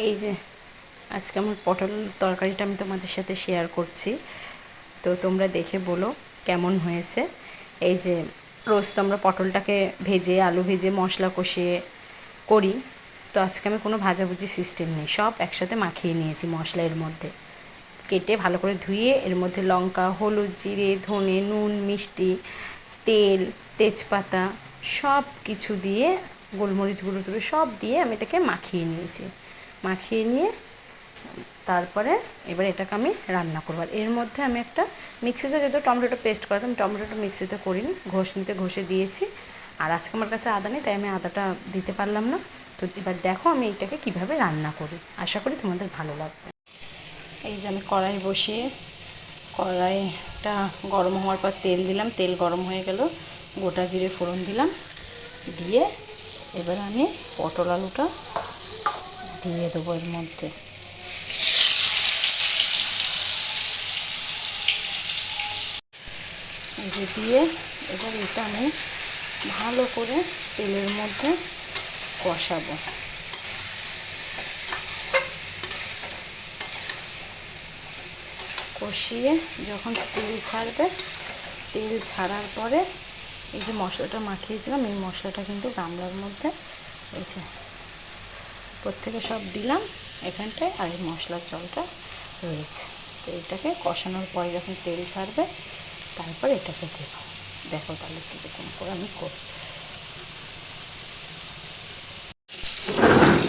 এই যে আজকে আমার পটল তরকারিটা আমি তোমাদের সাথে শেয়ার করছি, তো তোমরা দেখে বলো কেমন হয়েছে। এই যে রোজ তো আমরা পটলটাকে ভেজে আলু ভেজে মশলা কষিয়ে করি, তো আজকে আমি কোনো ভাজাভুজি সিস্টেম নেই, সব একসাথে মাখিয়ে নিয়েছি মশলা এর মধ্যে, কেটে ভালো করে ধুয়ে এর মধ্যে লঙ্কা, হলুদ, জিরে, ধনে, নুন, মিষ্টি, তেল, তেজপাতা সব কিছু দিয়ে, গোলমরিচ গুঁড়ো টুড়ো সব দিয়ে আমি এটাকে মাখিয়ে নিয়েছি। মাখিয়ে নিয়ে তারপরে এবার এটাকে আমি রান্না করব। আর এর মধ্যে আমি একটা মিক্সিতে যেহেতু টমেটো পেস্ট করতাম, টমেটোটা মিক্সিতে করিনি, ঘষনিতে ঘষে দিয়েছি। আর আজকে আমার কাছে আদা নেই, তাই আমি আদাটা দিতে পারলাম না। তো এবার দেখো আমি এইটাকে কিভাবে রান্না করি, আশা করি তোমাদের ভালো লাগবে। এই যে আমি কড়াই বসিয়ে, কড়াইটা গরম হওয়ার পর তেল দিলাম, তেল গরম হয়ে গেল, গোটা জিরে ফোড়ন দিলাম, দিয়ে এবার আমি পটল আলুটা দিয়ে দেবো এর মধ্যে। এই যে দিয়ে এবার এটা আমি ভালো করে তেলের মধ্যে কষাবো। কষিয়ে যখন তেল ছাড়বে, তেল ছাড়ার পরে এই যে মশলাটা মাখিয়েছিলাম, এই মশলাটা কিন্তু গামলার মধ্যে এই যে প্রত্যেকে সব দিলাম এখানটায়, আর এই মশলার জলটা রয়েছে। তো এটাকে কষানোর পরে যখন তেল ছাড়বে তারপর এটাকে দেবো। দেখো তাহলে কীরকম করে আমি করি।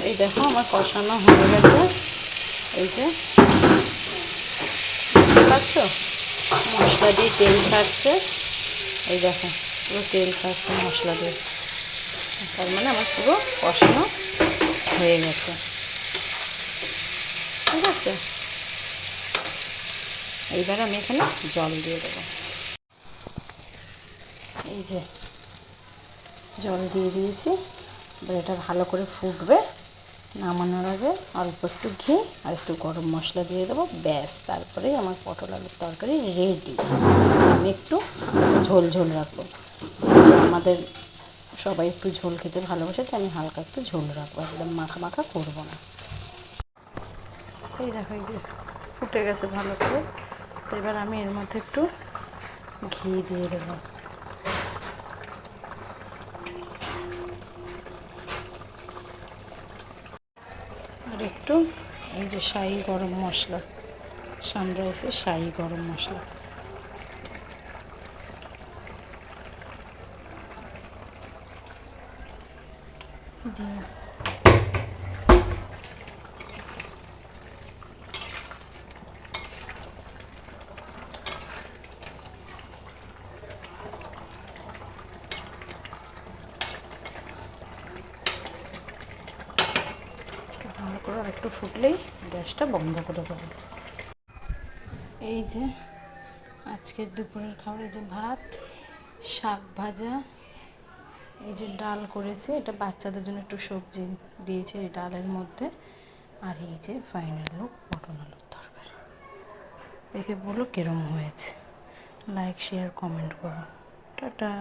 এই দেখো আমার কষানো হয়ে গেছে, এই যে বুঝতে পারছো মশলা দিয়ে তেল ছাড়ছে, এই দেখো পুরো তেল ছাড়ছে মশলা দিয়ে, তার মানে আমার পুরো কষানো হয়ে গেছে। ঠিক আছে, এইবার আমি এখানে জল দিয়ে দেবো। এই যে জল দিয়ে দিয়েছি, এবার এটা ভালো করে ফুটবে। নামানোর আগে অল্প একটু ঘি আর একটু গরম মশলা দিয়ে দেবো, ব্যাস, তারপরেই আমার পটল আলুর তরকারি রেডি। আমি একটু ঝোল ঝোল রাখবো, যেহেতু আমাদের সবাই একটু ঝোল খেতে ভালোবাসে, তাই আমি হালকা একটু ঝোল রাখবো, একদম মাখা মাখা করবো না। এই দেখো এই যে ফুটে গেছে ভালো করে, তো এবার আমি এর মধ্যে একটু ঘি দিয়ে দেবো। আর একটু এই যে শাহি গরম মশলা, সানরাইসের শাহি গরম মশলা দিয়ে ভালো করে আর একটু ফুটলেই গ্যাসটা বন্ধ করে দেবো। এই যে আজকের দুপুরের খাবার, এই যে ভাত, শাক ভাজা, এই যে ডাল করেছে, এটা বাচ্চাদের জন্য একটু সবজি দিয়েছে এই ডালের মধ্যে, আর এই যে ফাইনাল লুক পটল আলুর তরকারি। দেখে বলো কিরম হয়েছে, লাইক শেয়ার কমেন্ট করো, টাটা।